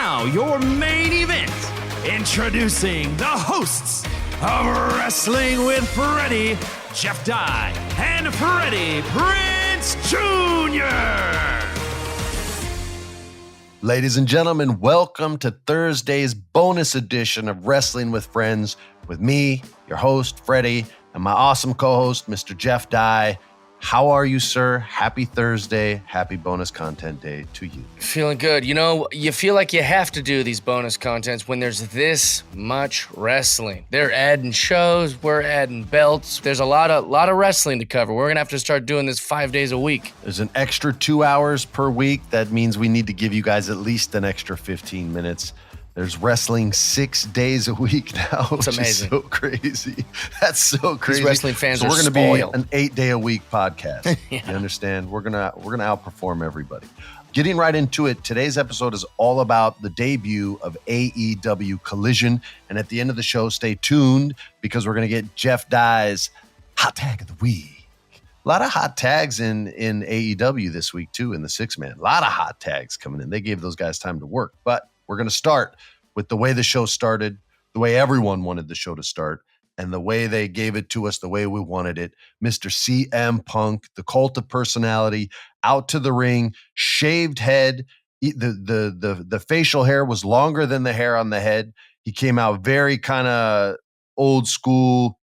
now, your main event. Introducing the hosts of Wrestling with Freddie, Jeff Dye, and Freddie Prinze Jr. Ladies and gentlemen, welcome to Thursday's bonus edition of Wrestling with Friends with me, your host, Freddie, and my awesome co-host, Mr. Jeff Dye. How are you, sir? Happy Thursday. Happy bonus content day to you. Feeling good. You know, you feel like you have to do these bonus contents when there's this much wrestling. They're adding shows, we're adding belts. There's a lot of wrestling to cover. We're going to have to start doing this 5 days a week. There's an extra 2 hours per week. That means we need to give you guys at least an extra 15 minutes. There's wrestling 6 days a week now. It's amazing. Is so crazy. That's so crazy. These wrestling fans so are we're going to spoiled. be an 8-day-a-week podcast. Yeah. You understand? We're gonna outperform everybody. Getting right into it, today's episode is all about the debut of AEW Collision. And at the end of the show, stay tuned because we're going to get Jeff Dye's Hot Tag of the Week. A lot of hot tags in AEW this week, too, in the six-man. A lot of hot tags coming in. They gave those guys time to work. But we're going to start with the way the show started, the way everyone wanted the show to start, and the way they gave it to us, the way we wanted it. Mr. CM Punk, the cult of personality, out to the ring, shaved head. The facial hair was longer than the hair on the head. He came out very kind of old school,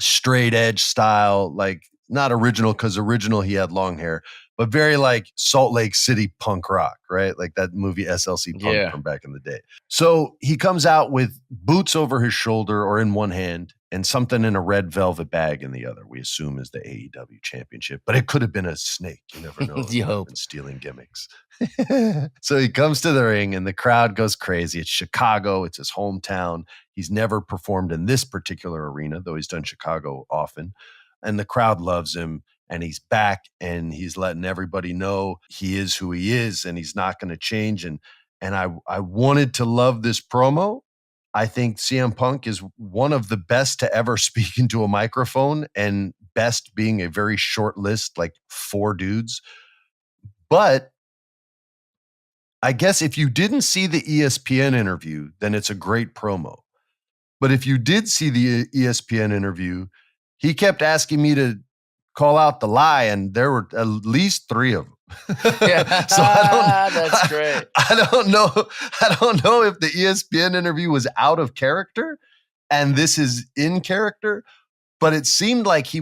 straight edge style, like not original, because original he had long hair, but very like Salt Lake City punk rock, right? Like that movie SLC Punk from back in the day. So he comes out with boots over his shoulder or in one hand and something in a red velvet bag in the other. We assume is the AEW championship, but it could have been a snake. You never know. You hope. Stealing gimmicks. So he comes to the ring and the crowd goes crazy. It's Chicago. It's his hometown. He's never performed in this particular arena, though he's done Chicago often. And the crowd loves him. And he's back and he's letting everybody know he is who he is and he's not going to change. And I wanted to love this promo. I think CM Punk is one of the best to ever speak into a microphone, and best being a very short list, like 4 dudes. But I guess if you didn't see the ESPN interview, then it's a great promo. But if you did see the ESPN interview, he kept asking me to call out the lie, and there were at least 3 of them. Yeah, so that's great. I don't know if the ESPN interview was out of character and this is in character, but it seemed like he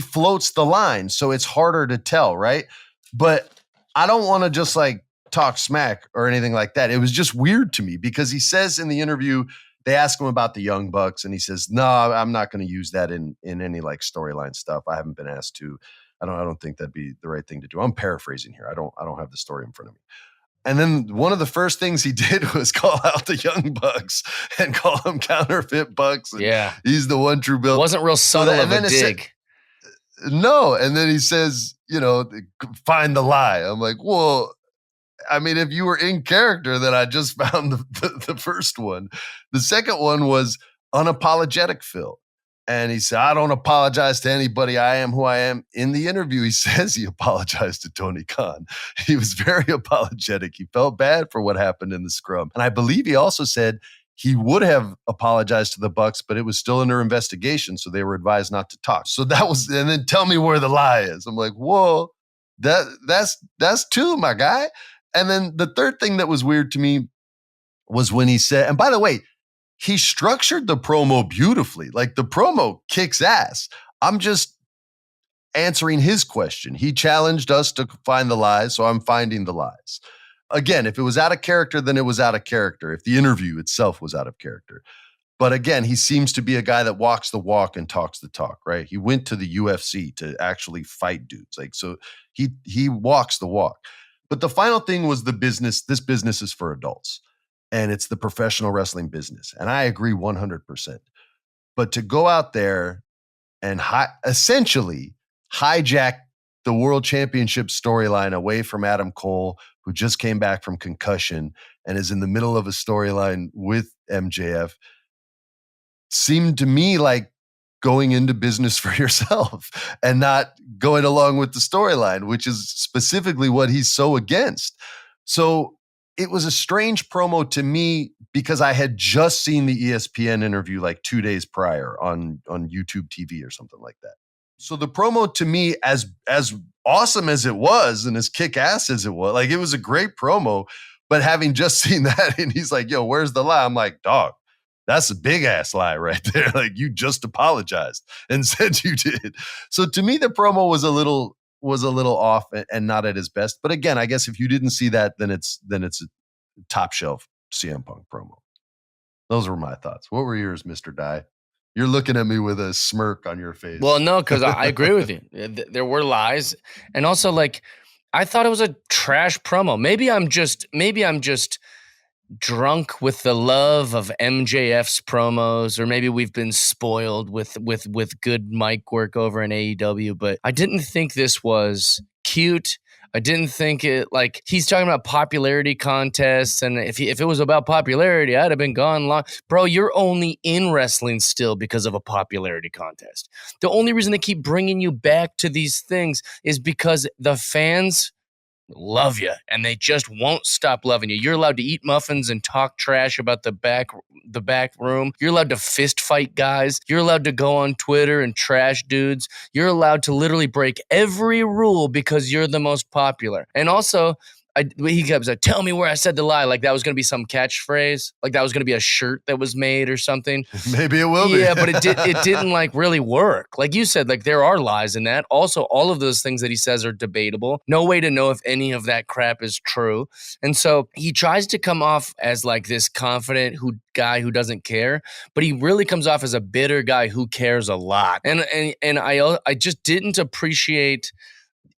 floats the line, so it's harder to tell, right? But I don't want to just like talk smack or anything like that. It was just weird to me because he says in the interview, they ask him about the Young Bucks, and he says, "No, I'm not going to use that in any like storyline stuff. I haven't been asked to. I don't think that'd be the right thing to do." I'm paraphrasing here. I don't have the story in front of me. And then one of the first things he did was call out the Young Bucks and call them counterfeit Bucks. Yeah, he's the one true Bill. Wasn't real subtle of a dig. No, and then he says, find the lie. I'm like, well, I mean, if you were in character, then I just found the first one. The second one was unapologetic Phil. And he said, I don't apologize to anybody. I am who I am. In the interview, he says he apologized to Tony Khan. He was very apologetic. He felt bad for what happened in the scrum. And I believe he also said he would have apologized to the Bucks, but it was still under investigation. So they were advised not to talk. So that was, and then tell me where the lie is. I'm like, whoa, that's 2, my guy. And then the third thing that was weird to me was when he said, and by the way, he structured the promo beautifully. Like the promo kicks ass. I'm just answering his question. He challenged us to find the lies, so I'm finding the lies. Again, if it was out of character, then it was out of character. If the interview itself was out of character. But again, he seems to be a guy that walks the walk and talks the talk, right? He went to the UFC to actually fight dudes. Like, so he walks the walk. But the final thing was the business. This business is for adults, and it's the professional wrestling business. And I agree 100%. But to go out there and essentially hijack the world championship storyline away from Adam Cole, who just came back from concussion and is in the middle of a storyline with MJF, seemed to me like going into business for yourself and not going along with the storyline, which is specifically what he's so against. So it was a strange promo to me because I had just seen the ESPN interview like 2 days prior on YouTube TV or something like that. So the promo to me, as awesome as it was and as kick-ass as it was, like it was a great promo, but having just seen that and he's like, yo, where's the lie? I'm like, dog, that's a big ass lie right there. Like you just apologized and said you did. So to me, the promo was a little off and not at his best. But again, I guess if you didn't see that, then it's a top shelf CM Punk promo. Those were my thoughts. What were yours, Mr. Dye? You're looking at me with a smirk on your face. Well, no, because I agree with you. There were lies, and also like I thought it was a trash promo. Maybe I'm just drunk with the love of MJF's promos, or maybe we've been spoiled with good mic work over in AEW. But I didn't think this was cute. I didn't think it, like, he's talking about popularity contests, and if it was about popularity, I'd have been gone long. Bro, you're only in wrestling still because of a popularity contest. The only reason they keep bringing you back to these things is because the fans love you, and they just won't stop loving you. You're allowed to eat muffins and talk trash about the back room. You're allowed to fist fight guys. You're allowed to go on Twitter and trash dudes. You're allowed to literally break every rule because you're the most popular. And also, he kept like, tell me where I said the lie. Like that was going to be some catchphrase. Like that was going to be a shirt that was made or something. Maybe it will be. Yeah, but it didn't like really work. Like you said, like there are lies in that. Also, all of those things that he says are debatable. No way to know if any of that crap is true. And so he tries to come off as like this confident guy who doesn't care, but he really comes off as a bitter guy who cares a lot. And I just didn't appreciate.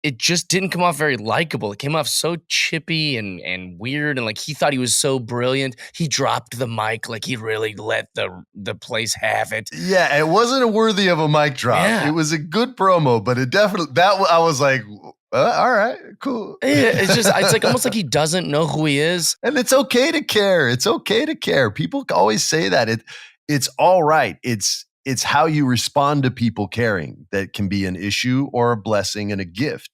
It just didn't come off very likable. It came off so chippy and weird, and like he thought he was so brilliant. He dropped the mic like he really let the place have it. Yeah, it wasn't worthy of a mic drop. Yeah. It was a good promo, but it definitely I was like, all right, cool. Yeah, it's like almost like he doesn't know who he is. And it's okay to care. It's okay to care. People always say that. It's all right. It's how you respond to people caring that can be an issue or a blessing and a gift.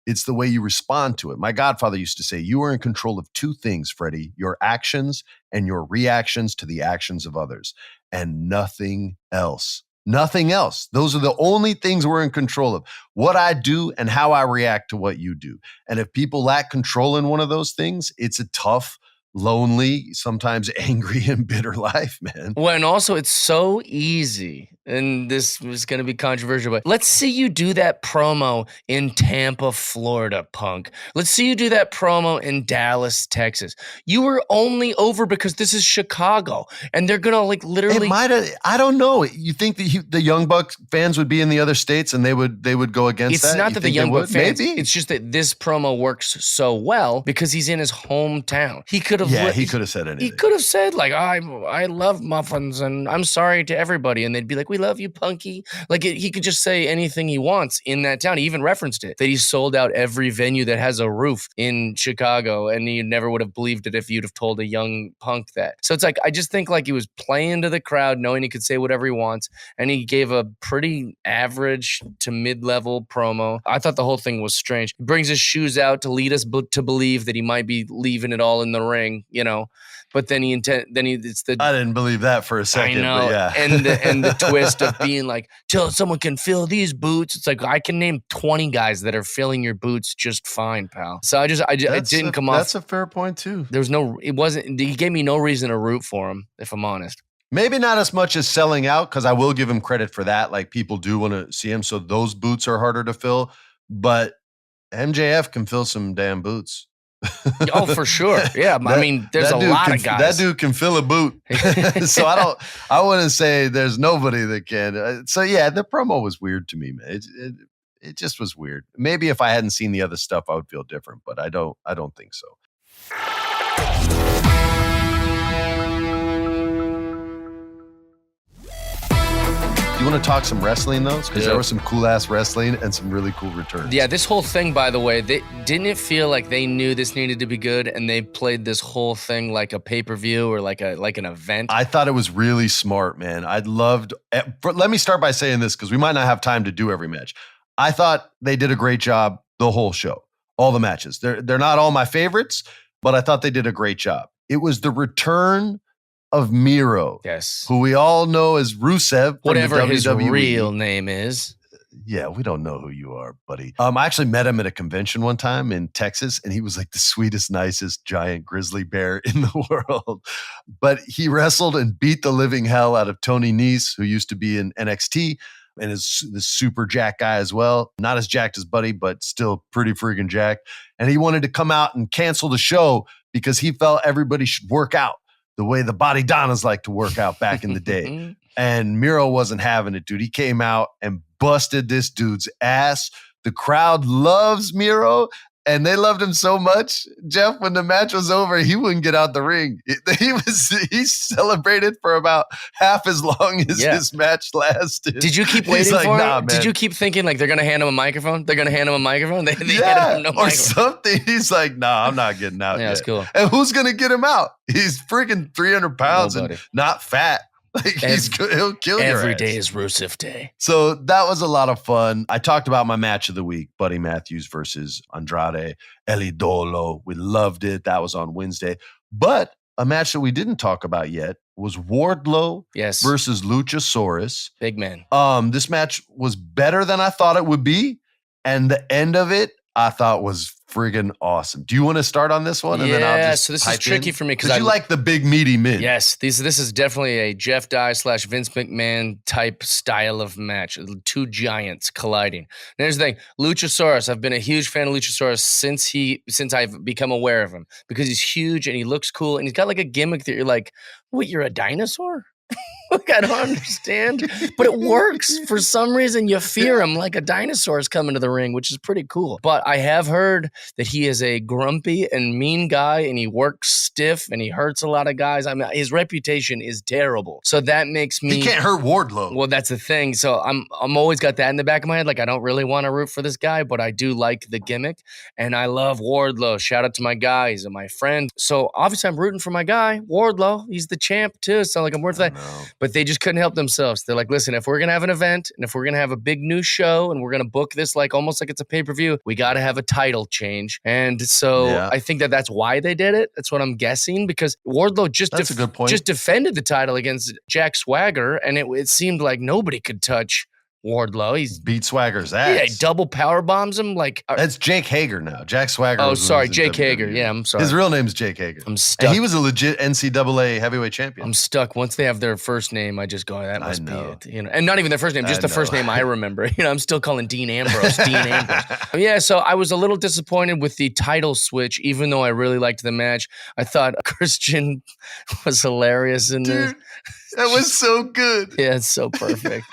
It's the way you respond to it. My godfather used to say, you are in control of two things, Freddie, your actions and your reactions to the actions of others, and nothing else. Nothing else. Those are the only things we're in control of. What I do and how I react to what you do. And if people lack control in one of those things, it's a tough, lonely, sometimes angry and bitter life, man. Well, and also it's so easy, and this was going to be controversial, but let's see you do that promo in Tampa, Florida, Punk. Let's see you do that promo in Dallas, Texas. You were only over because this is Chicago, and they're going to like literally. It might have. I don't know. You think the Young Bucks fans would be in the other states and they would go against that? It's not that the Young Bucks fans. Maybe. It's just that this promo works so well because he's in his hometown. He could have. Yeah, he could have said anything. He could have said like, I love muffins and I'm sorry to everybody, and they'd be like, we love you, Punky. Like he could just say anything he wants in that town. He even referenced it, that he sold out every venue that has a roof in Chicago, and he never would have believed it if you'd have told a young Punk that. So it's like, I just think like he was playing to the crowd, knowing he could say whatever he wants, and he gave a pretty average to mid-level promo. I thought the whole thing was strange. He brings his shoes out to lead us to believe that he might be leaving it all in the ring, you know. But then I didn't believe that for a second. I know, but yeah. and the twist of being like, till someone can fill these boots. It's like, I can name 20 guys that are filling your boots just fine, pal. So it didn't come off. That's a fair point too. He gave me no reason to root for him, if I'm honest. Maybe not as much as selling out, because I will give him credit for that. Like people do want to see him, so those boots are harder to fill. But MJF can fill some damn boots. Oh, for sure. Yeah. I mean, there's a lot of guys. That dude can fill a boot. So I wouldn't say there's nobody that can. So yeah, the promo was weird to me, man. It just was weird. Maybe if I hadn't seen the other stuff, I would feel different, but I don't think so. You want to talk some wrestling, though? Because there was some cool-ass wrestling and some really cool returns. Yeah, this whole thing, by the way, didn't it feel like they knew this needed to be good, and they played this whole thing like a pay-per-view or like an event? I thought it was really smart, man. Let me start by saying this, because we might not have time to do every match. I thought they did a great job the whole show, all the matches. They're not all my favorites. but I thought they did a great job. It was the return of Miro, Yes. who we all know as Rusev from Whatever the his WWE. real name is. Yeah, we don't know who you are, buddy. I actually met him at a convention one time in Texas, and he was like the sweetest, nicest giant grizzly bear in the world. But he wrestled and beat the living hell out of Tony Nese, who used to be in NXT and is this super jacked guy as well. Not as jacked as Buddy, but still pretty freaking jacked. And he wanted to come out and cancel the show because he felt everybody should work out the way the Body Donnas like to work out back in the day. And Miro wasn't having it, dude. He came out and busted this dude's ass. The crowd loves Miro, and they loved him so much, Jeff, when the match was over, he wouldn't get out the ring. He celebrated for about half as long as his match lasted. Did you keep waiting for it? Did you keep thinking like they're going to hand him a microphone? They're going to hand him a microphone? They handed him no microphone. Or something. He's like, nah, I'm not getting out yet. That's cool. And who's going to get him out? He's freaking 300 pounds and not fat. Like he'll kill you. Every day is Rusev Day. So that was a lot of fun. I talked about my match of the week, Buddy Matthews versus Andrade El Idolo. We loved it. That was on Wednesday. But a match that we didn't talk about yet was Wardlow versus Luchasaurus. Big man. This match was better than I thought it would be. And the end of it, I thought was friggin' awesome. Do you want to start on this one? And then I'll just so this is tricky for me because you like the big meaty men. Yes, this is definitely a Jeff Dye / Vince McMahon type style of match. Two giants colliding. And here's the thing, Luchasaurus. I've been a huge fan of Luchasaurus since I've become aware of him because he's huge and he looks cool and he's got like a gimmick that you're like, wait, you're a dinosaur? Like, I don't understand, but it works. For some reason, you fear him like a dinosaur is coming to the ring, which is pretty cool. But I have heard that he is a grumpy and mean guy, and he works stiff, and he hurts a lot of guys. I mean, his reputation is terrible. So that makes me... He can't hurt Wardlow. Well, that's the thing. So I'm always got that in the back of my head. Like, I don't really want to root for this guy, but I do like the gimmick, and I love Wardlow. Shout out to my guy. He's my friend. So obviously, I'm rooting for my guy, Wardlow. He's the champ, too. So like, I'm rooting for that. But they just couldn't help themselves. They're like, listen, if we're going to have an event and if we're going to have a big new show and we're going to book this like almost like it's a pay-per-view, we got to have a title change. And so I think that's why they did it. That's what I'm guessing because Wardlow just defended the title against Jack Swagger and it seemed like nobody could touch Wardlow. He's beat Swagger's ass. Yeah, he double power bombs him. Like that's Jake Hager now. Jack Swagger. Oh, sorry, Jake Hager. Yeah, I'm sorry. His real name's Jake Hager. I'm stuck. And he was a legit NCAA heavyweight champion. I'm stuck. Once they have their first name, I just go, that must be it. You know, and not even their first name, just the first name I remember. You know, I'm still calling Dean Ambrose. Dean Ambrose. Yeah, so I was a little disappointed with the title switch, even though I really liked the match. I thought Christian was hilarious in this. That was so good. Yeah, it's so perfect.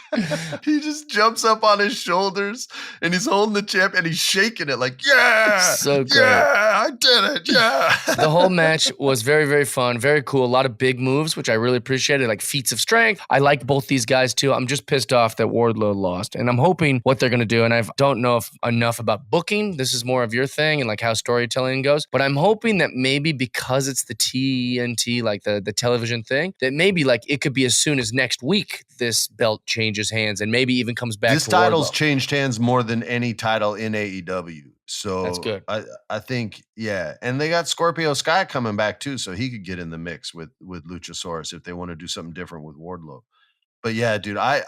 He just jumps up on his shoulders and he's holding the champ and he's shaking it like, yeah, so great. Yeah, I did it. Yeah. The whole match was very, very fun, very cool. A lot of big moves, which I really appreciated, like feats of strength. I like both these guys too. I'm just pissed off that Wardlow lost, and I'm hoping what they're going to do. And I don't know enough about booking. This is more of your thing and like how storytelling goes. But I'm hoping that maybe because it's the TNT, like the television thing, that maybe like it could be as soon as next week this belt changes hands and maybe even comes back. This title's changed hands more than any title in AEW. So that's good. I think, yeah. And they got Scorpio Sky coming back too, so he could get in the mix with Luchasaurus if they want to do something different with Wardlow. But yeah, dude, I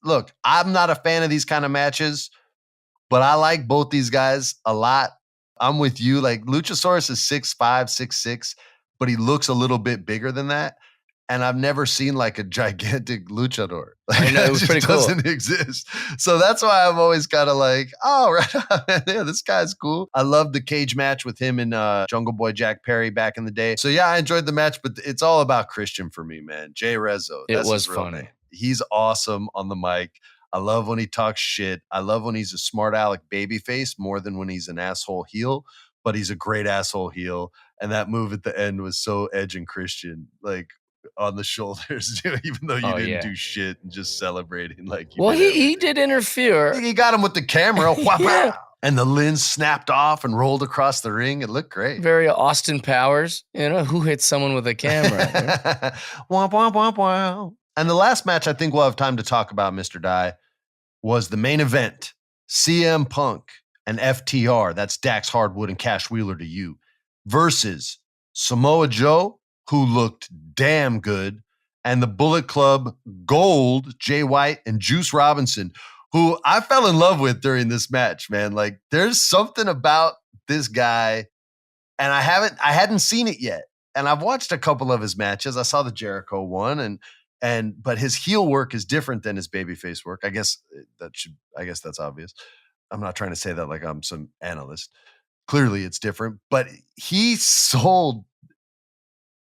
look, I'm not a fan of these kind of matches, but I like both these guys a lot. I'm with you. Like Luchasaurus is 6'5", 6'6", but he looks a little bit bigger than that. And I've never seen like a gigantic luchador. Like, I know, it was pretty cool. Doesn't exist. So that's why I'm always kind of like, oh, right. Yeah, this guy's cool. I love the cage match with him and Jungle Boy Jack Perry back in the day. So yeah, I enjoyed the match, but it's all about Christian for me, man. Jay Rezzo. It was funny. Name. He's awesome on the mic. I love when he talks shit. I love when he's a smart aleck babyface more than when he's an asshole heel, but he's a great asshole heel. And that move at the end was so Edge and Christian, like, on the shoulders, even though you didn't do shit and just celebrating like you. Well, he did interfere. He got him with the camera, and the lens snapped off and rolled across the ring. It looked great. Very Austin Powers, who hits someone with a camera. Wah, wah, wah, wah. And the last match I think we'll have time to talk about, Mr. Dye, was the main event. CM Punk and FTR, that's Dax Hardwood and Cash Wheeler to you, versus Samoa Joe, who looked damn good, and the Bullet Club Gold, Jay White and Juice Robinson, who I fell in love with during this match, man. Like, there's something about this guy, and I hadn't seen it yet. And I've watched a couple of his matches. I saw the Jericho one, but his heel work is different than his babyface work. I guess that's obvious. I'm not trying to say that like I'm some analyst. Clearly it's different, but he sold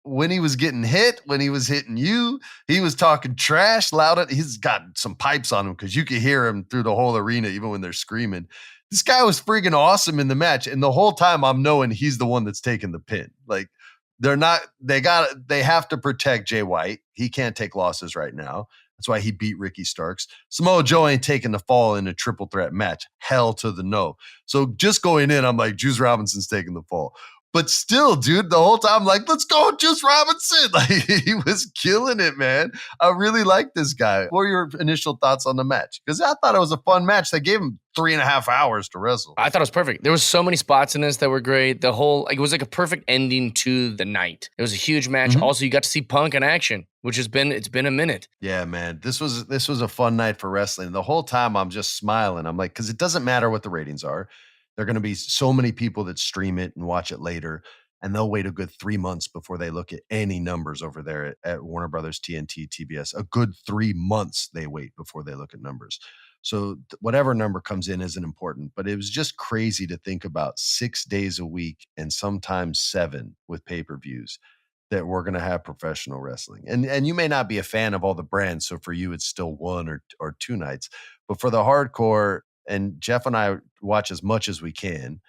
when he was getting hit, when he was hitting you, he was talking trash loud. He's got some pipes on him because you could hear him through the whole arena, even when they're screaming. This guy was freaking awesome in the match. And the whole time I'm knowing he's the one that's taking the pin. Like, they have to protect Jay White. He can't take losses right now. That's why he beat Ricky Starks. Samoa Joe ain't taking the fall in a triple threat match. Hell to the no. So just going in, I'm like, Juice Robinson's taking the fall. But still, dude, the whole time, like, let's go, Juice Robinson. Like, he was killing it, man. I really like this guy. What were your initial thoughts on the match? Because I thought it was a fun match. They gave him 3.5 hours to wrestle. I thought it was perfect. There was so many spots in this that were great. The whole, like, it was like a perfect ending to the night. It was a huge match. Mm-hmm. Also, you got to see Punk in action, which it's been a minute. Yeah, man. This was a fun night for wrestling. The whole time I'm just smiling. I'm like, because it doesn't matter what the ratings are. There are going to be so many people that stream it and watch it later, and they'll wait a good 3 months before they look at any numbers over there at Warner Brothers, TNT, TBS. A good 3 months they wait before they look at numbers. So whatever number comes in isn't important, but it was just crazy to think about 6 days a week and sometimes 7 with pay-per-views that we're going to have professional wrestling. And you may not be a fan of all the brands, so for you it's still 1 or 2 nights. But for the hardcore, and Jeff and I watch as much as we can,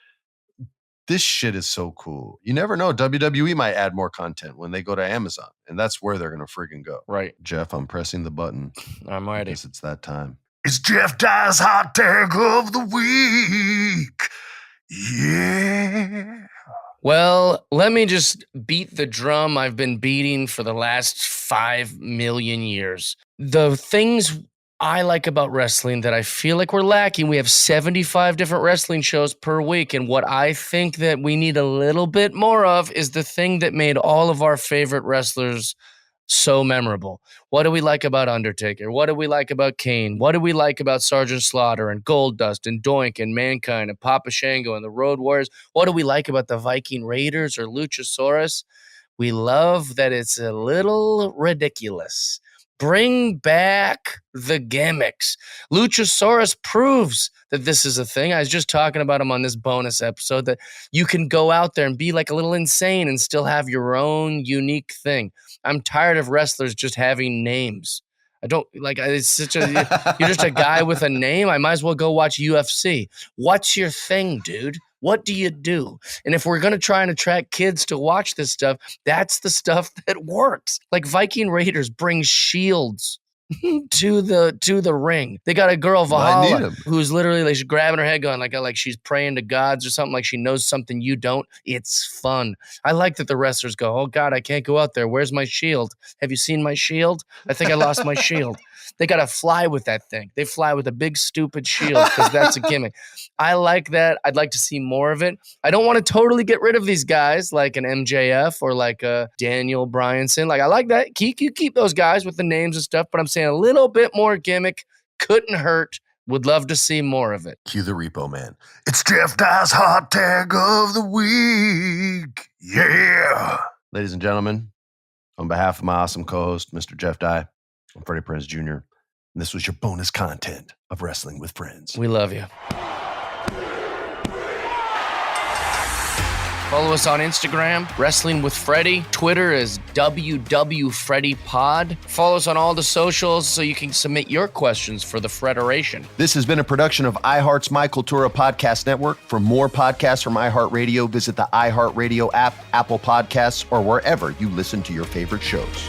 this shit is so cool. You never know. WWE might add more content when they go to Amazon, and that's where they're going to friggin' go. Right. Jeff, I'm pressing the button. I'm ready. I guess it's that time. It's Jeff Dye's Hot Tag of the Week. Yeah. Well, let me just beat the drum I've been beating for the last 5 million years. The things I like about wrestling that I feel like we're lacking. We have 75 different wrestling shows per week. And what I think that we need a little bit more of is the thing that made all of our favorite wrestlers so memorable. What do we like about Undertaker? What do we like about Kane? What do we like about Sergeant Slaughter and Goldust and Doink and Mankind and Papa Shango and the Road Warriors? What do we like about the Viking Raiders or Luchasaurus? We love that it's a little ridiculous. Bring back the gimmicks. Luchasaurus proves that this is a thing. I was just talking about him on this bonus episode, that you can go out there and be like a little insane and still have your own unique thing. I'm tired of wrestlers just having names. I don't like, it's such a, you're just a guy with a name. I might as well go watch UFC. What's your thing, dude? What do you do? And if we're going to try and attract kids to watch this stuff, that's the stuff that works. Like Viking Raiders bring shields to the ring. They got a girl, Valhalla, who's literally like she's grabbing her head going like she's praying to gods or something, like she knows something you don't. It's fun. I like that the wrestlers go, oh God, I can't go out there. Where's my shield? Have you seen my shield? I think I lost my shield. They got to fly with that thing. They fly with a big, stupid shield because that's a gimmick. I like that. I'd like to see more of it. I don't want to totally get rid of these guys like an MJF or like a Daniel Bryanson. Like, I like that. You keep those guys with the names and stuff, but I'm saying a little bit more gimmick couldn't hurt. Would love to see more of it. Cue the Repo Man. It's Jeff Dye's Hot Tag of the Week. Yeah. Ladies and gentlemen, on behalf of my awesome co-host, Mr. Jeff Dye, I'm Freddie Prinze Jr., and this was your bonus content of Wrestling with Friends. We love you. Follow us on Instagram, Wrestling with Freddie. Twitter is WWFreddie Pod. Follow us on all the socials so you can submit your questions for the Federation. This has been a production of iHeart's My Cultura Podcast Network. For more podcasts from iHeartRadio, visit the iHeartRadio app, Apple Podcasts, or wherever you listen to your favorite shows.